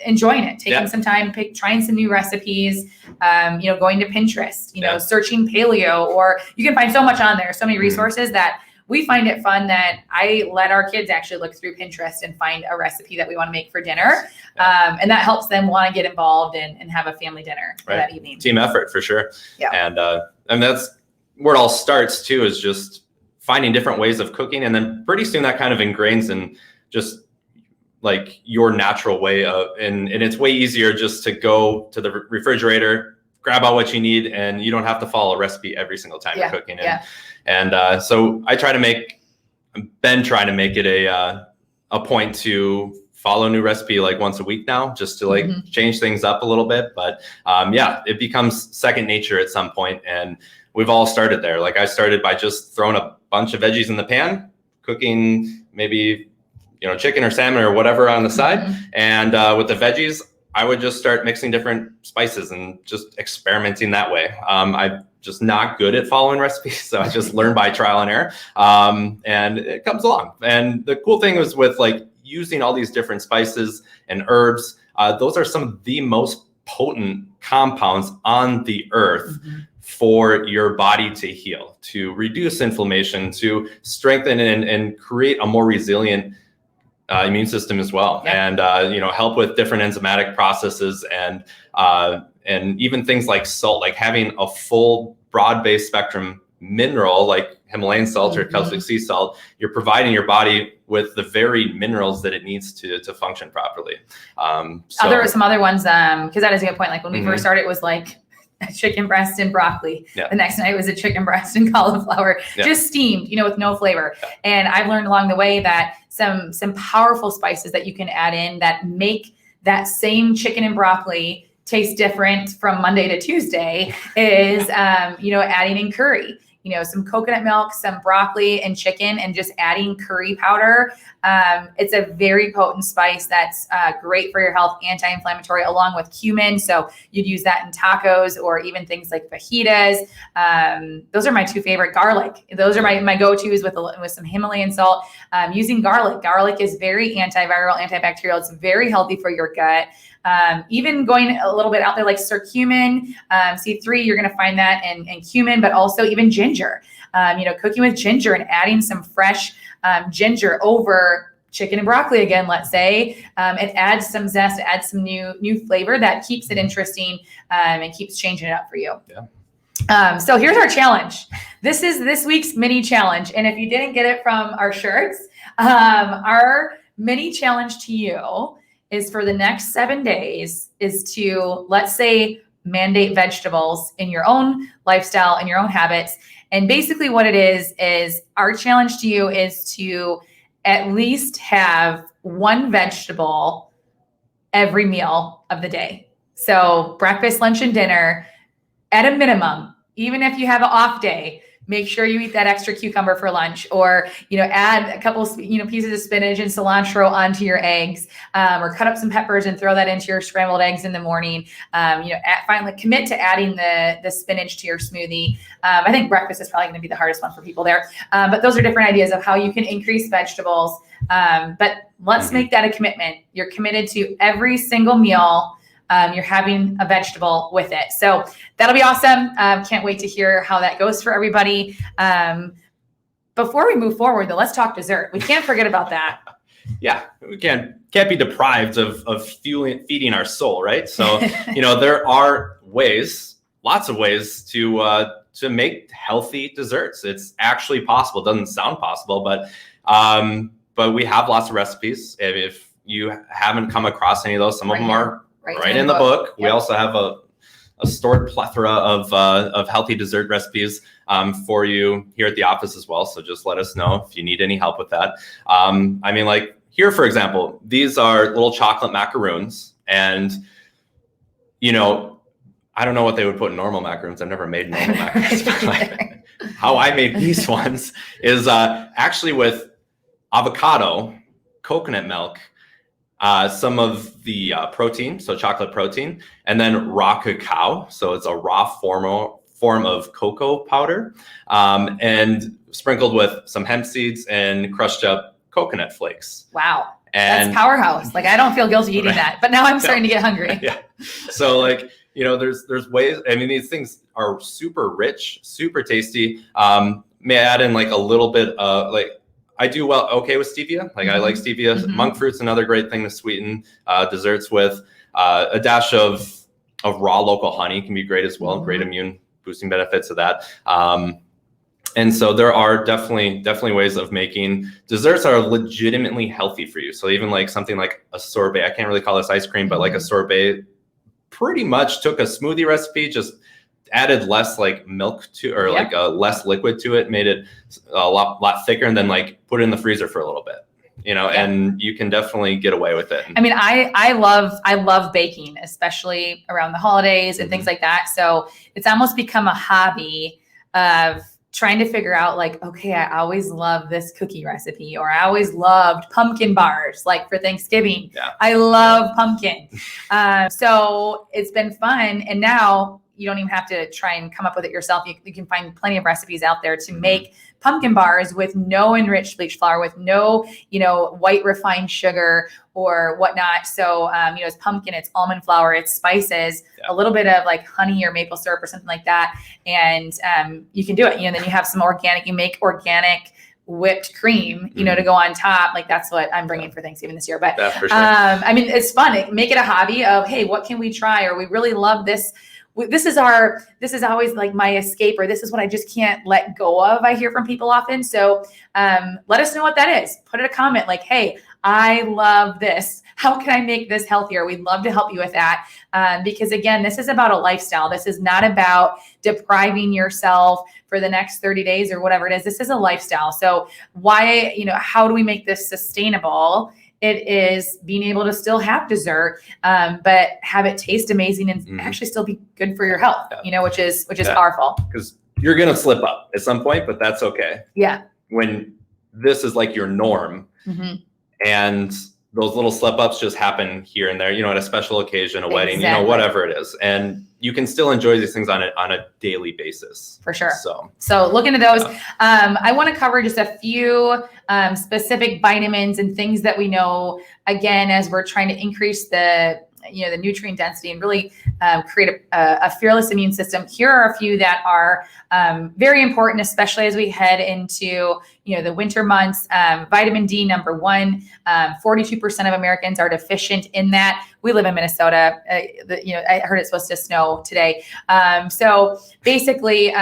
enjoying it, taking some time, trying some new recipes, going to Pinterest, searching paleo, or you can find so much on there, so many resources that we find it fun that I let our kids actually look through Pinterest and find a recipe that we want to make for dinner. And that helps them want to get involved and have a family dinner for that evening. Team effort for sure. Yeah. And that's where it all starts too, is just finding different ways of cooking. And then pretty soon that kind of ingrains in just your natural way of, and it's way easier just to go to the refrigerator, grab out what you need, and you don't have to follow a recipe every single time you're cooking. So I try to make it a point to follow a new recipe once a week now, just to change things up a little bit. But it becomes second nature at some point. And we've all started there. I started by just throwing a bunch of veggies in the pan, cooking maybe, chicken or salmon or whatever on the side. And with the veggies, I would just start mixing different spices and just experimenting that way. I'm just not good at following recipes, so I just learn by trial and error. And it comes along. And the cool thing was with like using all these different spices and herbs, those are some of the most potent compounds on the earth for your body to heal, to reduce inflammation, to strengthen and create a more resilient immune system as well, and help with different enzymatic processes, and even things like salt, like having a full broad-based spectrum mineral like Himalayan salt or Celtic sea salt. You're providing your body with the very minerals that it needs to function properly. There were some other ones, because that is a good point. Like when we first started, it was like a chicken breast and broccoli. The next night was a chicken breast and cauliflower, just steamed, with no flavor. And I've learned along the way that some powerful spices that you can add in that make that same chicken and broccoli taste different from Monday to Tuesday is, adding in curry. Some coconut milk, some broccoli and chicken, and just adding curry powder. It's a very potent spice that's great for your health, anti-inflammatory, along with cumin. So you'd use that in tacos or even things like fajitas. Those are my two favorite. Garlic. Those are my go-tos with some Himalayan salt. Using garlic. Garlic is very antiviral, antibacterial. It's very healthy for your gut. Even going a little bit out there like curcumin, C3, you're going to find that in cumin, but also even ginger. Cooking with ginger and adding some fresh ginger over chicken and broccoli again, let's say, it adds some zest, it adds some new flavor that keeps it interesting and keeps changing it up for you. So here's our challenge. This is this week's mini challenge. And if you didn't get it from our shirts, our mini challenge to you is for the next 7 days is to, let's say, mandate vegetables in your own lifestyle and your own habits. And basically what it is our challenge to you is to at least have one vegetable every meal of the day. So breakfast, lunch, and dinner at a minimum. Even if you have an off day, make sure you eat that extra cucumber for lunch, or, add a couple, pieces of spinach and cilantro onto your eggs, or cut up some peppers and throw that into your scrambled eggs in the morning. Finally commit to adding the spinach to your smoothie. I think breakfast is probably going to be the hardest one for people there. But those are different ideas of how you can increase vegetables. But let's make that a commitment. You're committed to every single meal. You're having a vegetable with it. So that'll be awesome. Can't wait to hear how that goes for everybody. Before we move forward, though, let's talk dessert. We can't forget about that. Yeah, we can't be deprived of feeding our soul, right? So, there are lots of ways to make healthy desserts. It's actually possible. It doesn't sound possible, but we have lots of recipes. If you haven't come across any of those, some of them are right in the book. Yep. We also have a stored plethora of healthy dessert recipes for you here at the office as well. So just let us know if you need any help with that. Like here, for example, these are little chocolate macaroons, and I don't know what they would put in normal macaroons. I've never made normal macaroons. But how I made these ones is actually with avocado, coconut milk, some of the protein, so chocolate protein, and then raw cacao. So it's a raw form of cocoa powder, and sprinkled with some hemp seeds and crushed up coconut flakes. Wow. And that's powerhouse. Like, I don't feel guilty eating that, but now I'm starting to get hungry. Yeah. So there's ways. These things are super rich, super tasty. May I add in like a little bit I do okay with stevia. I like stevia. Monk fruit's another great thing to sweeten desserts with. A dash of raw local honey can be great as well. Great immune boosting benefits of that. And so there are definitely ways of making desserts that are legitimately healthy for you. So even like something like a sorbet, I can't really call this ice cream, but like a sorbet pretty much took a smoothie recipe, just added less like milk to, or like less liquid to it, made it a lot thicker, and then like put it in the freezer for a little bit, and you can definitely get away with it. I love baking, especially around the holidays and things like that. So it's almost become a hobby of trying to figure out like, okay, I always love this cookie recipe, or I always loved pumpkin bars, like for Thanksgiving. Yeah. I love pumpkin. So it's been fun. And now you don't even have to try and come up with it yourself. You can find plenty of recipes out there to make pumpkin bars with no enriched bleach flour, with no, white refined sugar or whatnot. So, it's pumpkin, it's almond flour, it's spices, a little bit of like honey or maple syrup or something like that. And you can do it. Then you have some organic, you make organic whipped cream, to go on top. Like that's what I'm bringing for Thanksgiving this year. But for sure. it's fun. Make it a hobby of, hey, what can we try? Or we really love this. This is always like my escape, or this is what I just can't let go of. I hear from people often. So let us know what that is. Put in a comment like, hey, I love this. How can I make this healthier? We'd love to help you with that. Because again, this is about a lifestyle. This is not about depriving yourself for the next 30 days or whatever it is. This is a lifestyle. So why, how do we make this sustainable? It is being able to still have dessert, but have it taste amazing and actually still be good for your health, which is powerful. Because you're going to slip up at some point, but that's okay. Yeah. When this is like your norm, and those little slip ups just happen here and there, at a special occasion, a wedding, whatever it is. And you can still enjoy these things on a daily basis. For sure. So look into those. Yeah. I want to cover just a few specific vitamins and things that we know, again, as we're trying to increase the nutrient density and really create a fearless immune system. Here are a few that are very important, especially as we head into, the winter months. Vitamin D, number one, 42% of Americans are deficient in that. We live in Minnesota. I heard it's supposed to snow today. So basically,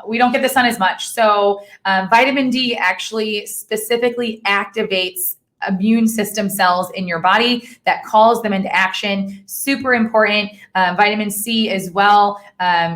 we don't get the sun as much. So vitamin D actually specifically activates immune system cells in your body that calls them into action. Super important. Vitamin C as well.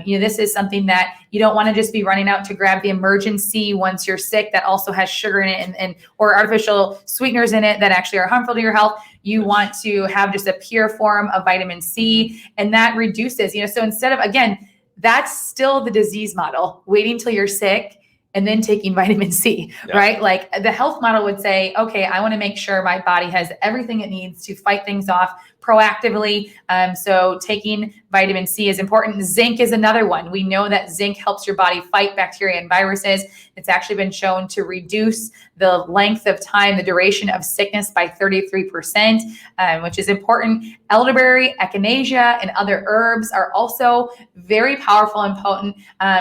This is something that you don't want to just be running out to grab the emergency once you're sick that also has sugar in it and or artificial sweeteners in it that actually are harmful to your health. You want to have just a pure form of vitamin C, and that reduces, so instead of, again, that's still the disease model, waiting till you're sick and then taking vitamin C, right? Like the health model would say, okay, I want to make sure my body has everything it needs to fight things off proactively. So taking vitamin C is important. Zinc is another one. We know that zinc helps your body fight bacteria and viruses. It's actually been shown to reduce the length of time, the duration of sickness by 33%, which is important. Elderberry, echinacea, and other herbs are also very powerful and potent.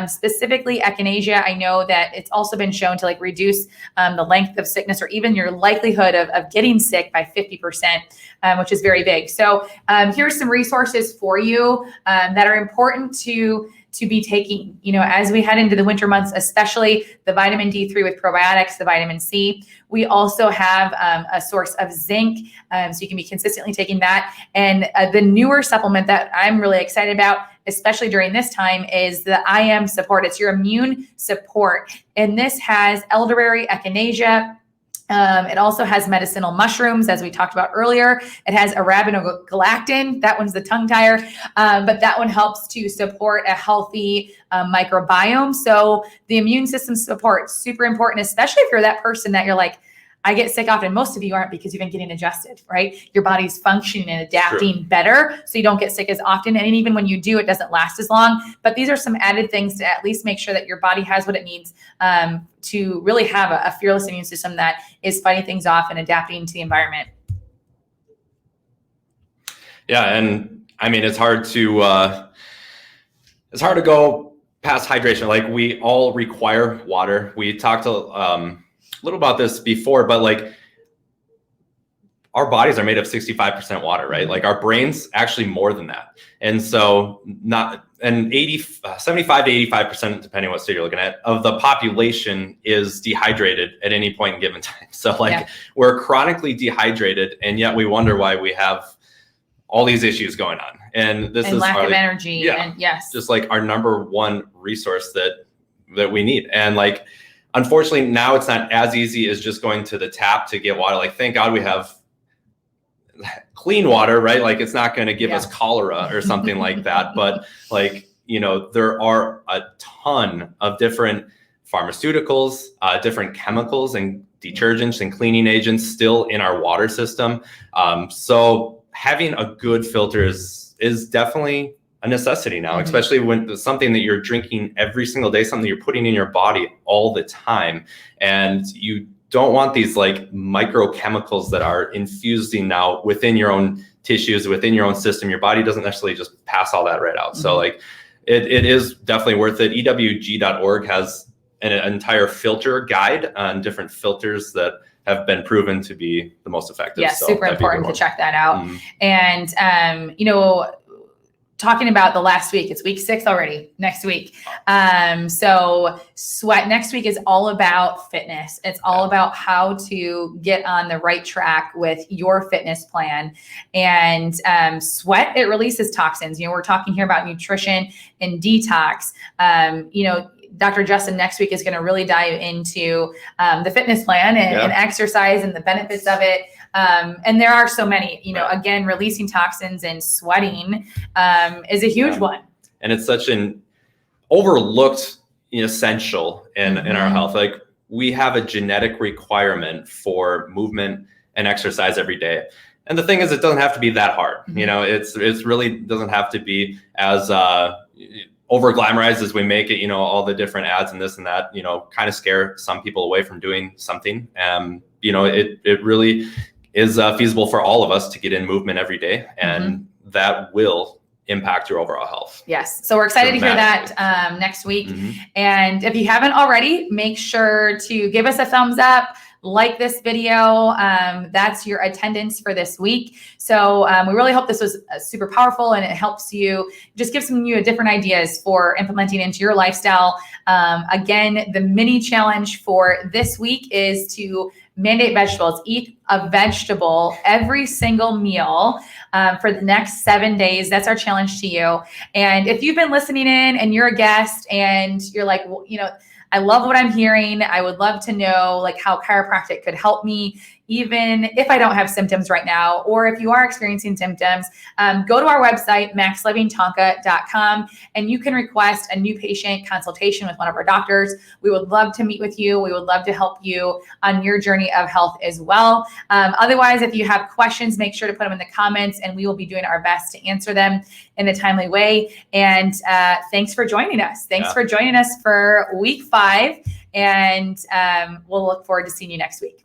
Specifically echinacea, I know that it's also been shown to reduce the length of sickness or even your likelihood of getting sick by 50%, which is very big. So here's some resources for you that are important to be taking, as we head into the winter months, especially the vitamin D3 with probiotics, the vitamin C. We also have a source of zinc, so you can be consistently taking that. And the newer supplement that I'm really excited about, especially during this time, is the IM support. It's your immune support. And this has elderberry, echinacea. It also has medicinal mushrooms, as we talked about earlier. It has arabinogalactin. That one's the tongue tire, but that one helps to support a healthy microbiome. So the immune system support, super important, especially if you're that person that you're like, I get sick often. Most of you aren't, because you've been getting adjusted, right? Your body's functioning and adapting better, so you don't get sick as often. And even when you do, it doesn't last as long. But these are some added things to at least make sure that your body has what it needs to really have a fearless immune system that is fighting things off and adapting to the environment. Yeah, and I mean, it's hard to go past hydration. Like, we all require water. We talked a little about this before, but our bodies are made of 65% water, right? Like, our brains actually more than that. And so 75 to 85%, depending on what state you're looking at, of the population is dehydrated at any point in given time. So we're chronically dehydrated, and yet we wonder why we have all these issues going on. And this is lack of energy. Yeah, and yes, just our number one resource that we need. And unfortunately, now it's not as easy as just going to the tap to get water. Thank God we have clean water, right? It's not going to give us cholera or something like that. But there are a ton of different pharmaceuticals, different chemicals and detergents and cleaning agents still in our water system. So having a good filter is definitely a necessity now, especially when it's something that you're drinking every single day, something you're putting in your body all the time. And you don't want these like microchemicals that are infusing now within your own tissues, within your own system. Your body doesn't necessarily just pass all that right out. So like it is definitely worth it. EWG.org has an entire filter guide on different filters that have been proven to be the most effective. Yes, so super important to check that out. And, you know, talking about the last week, it's week 6 already, next week. So Sweat next week is all about fitness. It's all about how to get on the right track with your fitness plan. And Sweat, it releases toxins. You know, we're talking here about nutrition and detox. You know, Dr. Justin next week is going to really dive into the fitness plan and exercise and the benefits of it. And there are so many, you know, again, releasing toxins and sweating is a huge one. And it's such an overlooked essential in our health. Like we have a genetic requirement for movement and exercise every day. And the thing is, it doesn't have to be that hard. You know, it's really doesn't have to be as over glamorized as we make it. You know, all the different ads and this and that, you know, kind of scare some people away from doing something. You know, it really is feasible for all of us to get in movement every day, and that will impact your overall health. Yes. So we're excited to hear that next week. And if you haven't already, make sure to give us a thumbs up, like this video. That's your attendance for this week. So we really hope this was super powerful and it helps you, just gives you different ideas for implementing into your lifestyle. Again, the mini challenge for this week is to mandate vegetables. Eat a vegetable every single meal for the next 7 days. That's our challenge to you. And if you've been listening in and you're a guest and you're like, well, you know, I love what I'm hearing. I would love to know like how chiropractic could help me, even if I don't have symptoms right now, or if you are experiencing symptoms, go to our website, maxlivingtonka.com, and you can request a new patient consultation with one of our doctors. We would love to meet with you. We would love to help you on your journey of health as well. Otherwise, if you have questions, make sure to put them in the comments and we will be doing our best to answer them in a timely way. And thanks for joining us. Thanks for joining us for week 5. And we'll look forward to seeing you next week.